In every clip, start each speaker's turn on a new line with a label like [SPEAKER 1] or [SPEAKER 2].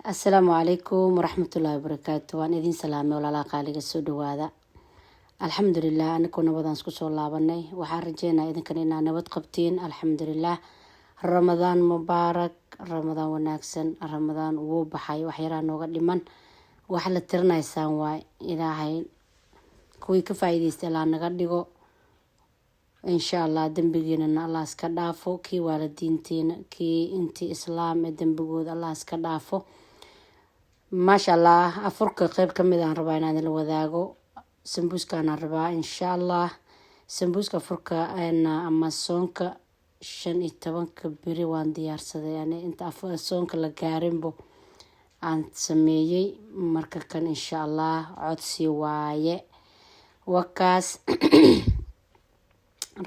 [SPEAKER 1] السلام عليكم ورحمة الله وبركاته. وأنا إذن سلامي ولا لا قالي السود هذا. الحمد لله أنا كنا بدنا نسكت الله بني وحرجينا إذا كنا نبت قبتين الحمد لله. رمضان مبارك رمضان وناكسن رمضان وبحي وحيران نوقد من وحل ترنا يسان واي إلهي كوي كفاية استلان نقدقو إن شاء الله دنبجينا إن الله سكدافو كي والدين تين كي انتي إسلام دنبجود الله سكدافو ما شاء الله أفرق قيب كمدان ربعنا الوذاقو سمبوسكا نربا إن شاء الله سمبوسكا فرقة أن أما سونك شن إتبانك بري وان ديار سده يعني انت سونك لقارنبو عن سميي مركا كان إن شاء الله عدسي واي وكاس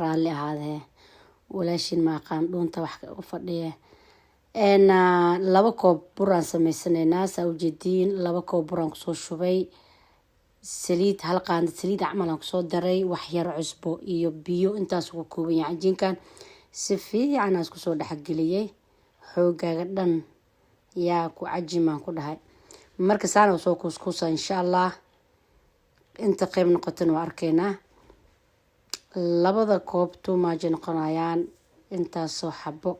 [SPEAKER 1] رالي هذا ولا شيء ما قام دون توحك وفضيه أنا لبكو بران سميسني ناس أو جدين لبكو بران كسو شبي سليد حلقة عند سليد عملا كسو دري وحير عصبو إيو بيو انتا سوكو كوبين عجين كان سفي يعني كسو دحق ليه حوقا قدن يا كو عجيما كو دهي مركز أنا وسو كوسكوسا إن شاء الله انت قيب نقطن واركينا لبدا كوبتو ما جين قنايان انتا سو حبو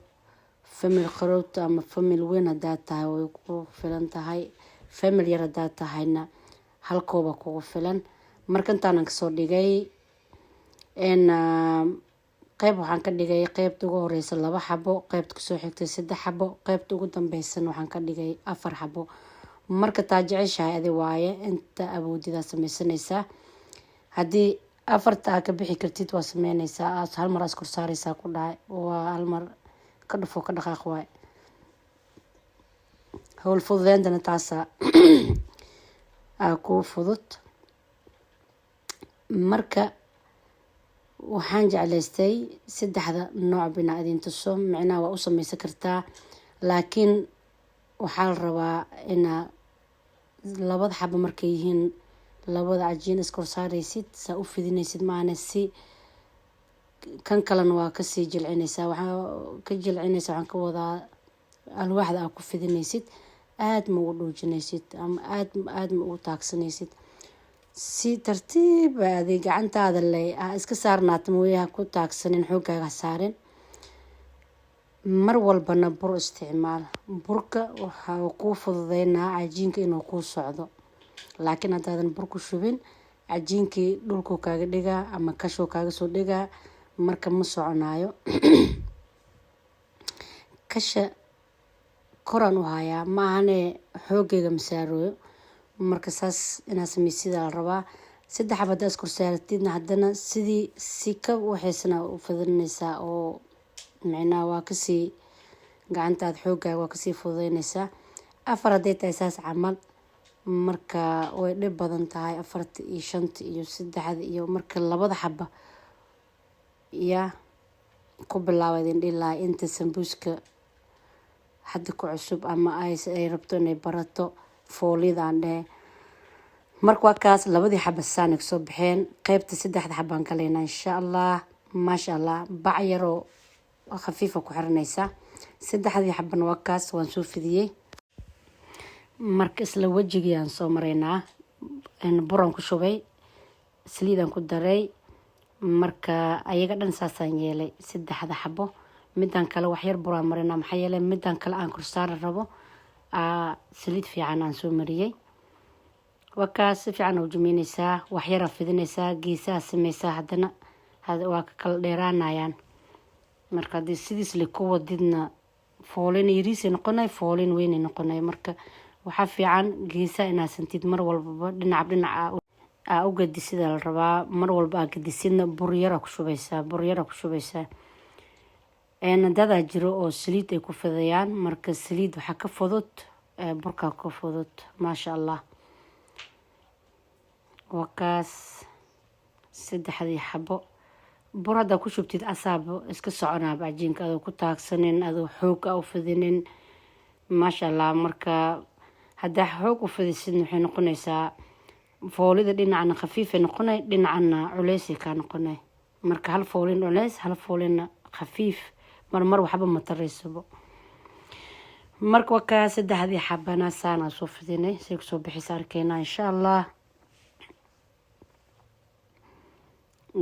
[SPEAKER 1] family قروت أما family وين هداتها ويكون فلان تهاي family يرداتها هنا هالكوبا كوب فلان مركن تانا كسر دقي إن قيب وحن كدقي قيب تقول رئيس الله بحبه قيب تكسو حكت سد حبه قيب تقول دم بيسن وحن كدقي أفر حبه مركن تاجعش هذه واية أنت أبو دي سمي سنيسا هدي أفر تاك بحي كرتيت وسمينيسا هالمرة أذكر ساريسا كلها وهالمرة كدفو كدقاق واي هو الفضل عندنا تعسى أكو فضت مركا وحانج على استي سد هذا النوع بنا أدين تصوم معنا وأصمي سكرتا لكن وحال روا إن لبض حب مركيهن لبض عجين اسكور ساريسيد سأوفذينيسيد معنا السي كان كلن واكسي جلعينيسا وحا كجلعينيسا وحان كوضا الواحد أكو فذينيسيد آد مولو جنيسيد أم آد مو تاكسنيسيد سي ترتيب هذه قعنت هذا اللي اسك صارنات مويها كو تاكسنين حوقا سارين مرول بنا بر استعمال بركة وحاوقوف ضينا عجينك إنو كو صعدو لكن هذا بركو شبين عجينك دولكو كاغ ديغا أما كاشو كاغ سو ديغا marka ma soconaayo kasha koran u hayaa ma ahane xoogayga masaarooyo marka saas inaa sameysida la rabaa saddex xabad isku saartidna haddana sidii si ka waxaysana u fadinaysaa oo macnaa waa kasii gacantaad xoogaaga waa kasii fududeynaysaa afar haday tahay saas camal marka way dhib badan tahay afarta iyo shanta iyo saddexda iyo marka labada xaba يا قبل ودين إلا أنت سمبوسك حد كعصب أما أي ربطوني براتو فولي ذانده مركوا كاس لبدي حب السانك صبحين قيبت سدح حبان كلينا إن شاء الله ما شاء الله بعيرو خفيفة كحرنيسة سدح هذه حبان وكاس ونشوف ذي مركز لوجهي عن صومرينا إن برون كشوبي سليدا كدري marka ayaga dhan saasaan yeelay saddexda xabo midaan kale wax yar buraan marina maxay yeelay midaan kale aan kursaar rabo saliid fiican aan soo mariyay wakaas fiican oo jumeynaysaa wax yar fidinaysaa geesaha sameeysaa hadana hada waa ka kala dheeraanayaan marka hadii sidiis la ku wadidna foolin yariis noqonay foolin weyn noqonay marka waxa fiican geesaha inaa santid mar walba dhinaca أوجد سيد الربا مرول باقي سيدنا بريرة كشوبيسا أنا دادا جرو أو سليد يكون فضيان مركز سليد وحكا فضوت بركة كفضوت ما شاء الله وكاس سيد حدي حبو برادة كشوب تيد أصاب اسك سعنا بعجين كذا كتاك سنين أذو حوك أو فذنين ما شاء الله مركا هدا حوك وفذي سن حين قنيسا فوليدا دينعنا خفيفة نقناي دينعنا عليسي كان نقناي مركا هل فولين عليس هل فولين خفيف مرمر وحبا مطريسبو marka wakaa saddexdii xabana saana soo fidinay si kusoo bixis arkayna insha Allah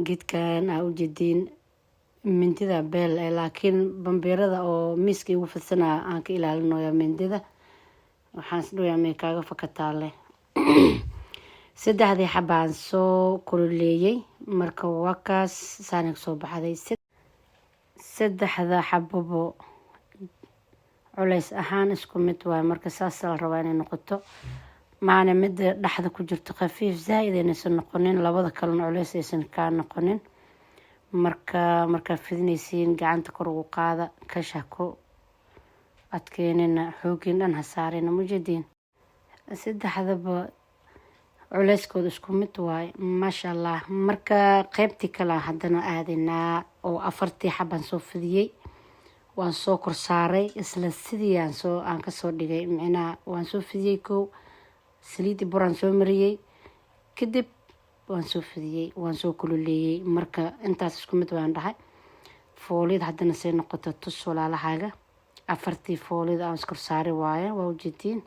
[SPEAKER 1] geedkan aa u jeedin mindida beel laakiin bambeerada oo miiska ugu fidsanaa aan ka ilaalinayo mindida waxaan isdhooyaa may kaaga fakataale saddexdii xabaan soo kululeeyay marka wakaas saana soo baxday saddexda xababo culays ahaan isku mid waay marka saas la rabaa inay noqoto maana mid dhaxda ku jirto khafiif zaid inaysan noqonin labada kalena culays aysan ka noqonin marka fidinaysiin gacanta kor ugu qaada kasha ku adkeynina xoogin dhan ha saarina mujeedin saddexdaba culayskooda isku mid waay maasha Allah marka qaybtii kale haddana aadinaa oo afartii xabaan soo fidiyay waan soo kor saaray isla sidii aan ka soo dhigay macnaa waan soo fidiyay ko saliid buraan soo mariyay kadib waan soo fidiyay waan soo kululeeyay marka intaas isku mid waan dhahay foolid haddana say noqoto tus walaalahaaga afartii foolid aan iskor saari waaye waa ujeedin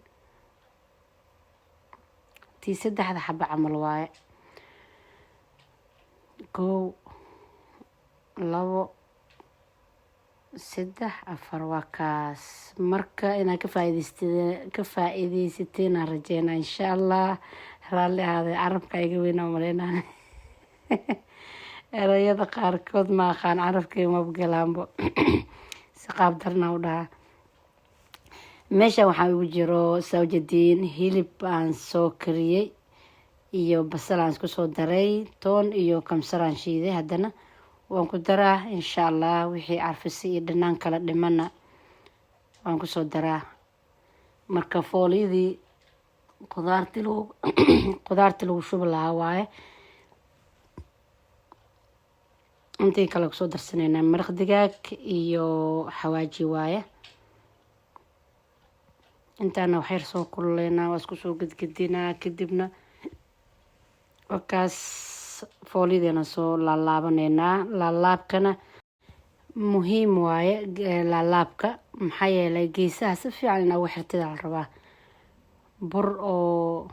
[SPEAKER 1] tii saddexda xaba camal waaye 1 2 3 4 waa kaas marka inaa ka faa'iidaysateen aan rajeynaa insha Allah raalli ahaade carabka iga weynaa maleynaan erayada qaarkood ma aqaan carabkay ma galaanbo si qaab darna u dhaha meesha waxaa ugu jiro sawjadiin hilib aan soo kariyay iyo basal aan isku soo daray toon iyo kamsar aan shiiday haddana waan ku daraa insha Allah wixii carfisi iyo dhanaan kala dhimana waan ku soo daraa marka foolidii qudaartii lagu shubi lahaa waaye intii kale ku soo darsanayna maraq digaag iyo xawaaji waaye intaana wax yar soo kululeynaa waa isku soo gedgedinaa kadibna wakaas foolideena soo laalaabaneynaa laalaabkana muhiim waaye laalaabka maxaa yeelay geesaha si fiican inaa ugu xirtida la rabaa bur oo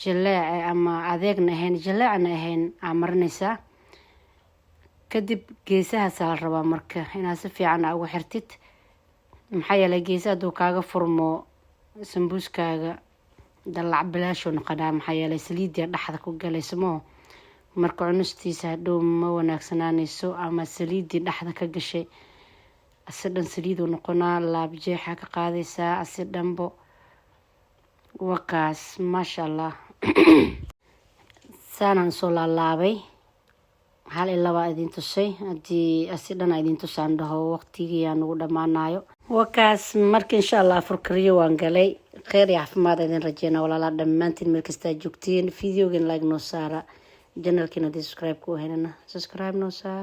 [SPEAKER 1] jaleec ama adeegna ahayn jaleecna ahayn aa marinaysaa kadib geesahaas la rabaa marka inaa si fiican ugu xirtid maxaa yeelay geesaha hadduu kaaga furmo sambuuskaaga dalac bilaasho noqonaa maxaa yeelay saliidii dhaxda ku galaysmo marka cunustiisa hadhow ma wanaagsanaanayso ama saliidii dhaxda ka gashay asidhan saliidu noqonaa laab jeexa ka qaadaysaa asidhanbo wakaas maasha Allah saanaan soo laalaabay hal iyo laba idin tusay haddii asidhan idin tusaan dhaho waqtigii aan ugu dhammaanayo wakaas marka insha Allah furkariyo waan galay khayr iyo caafimaad idin rajeynaa walaalaha dhammaantiin meel kasta joogtiin videogan like noo saara channelkina subscribe ku ahaynana subscribe noo saara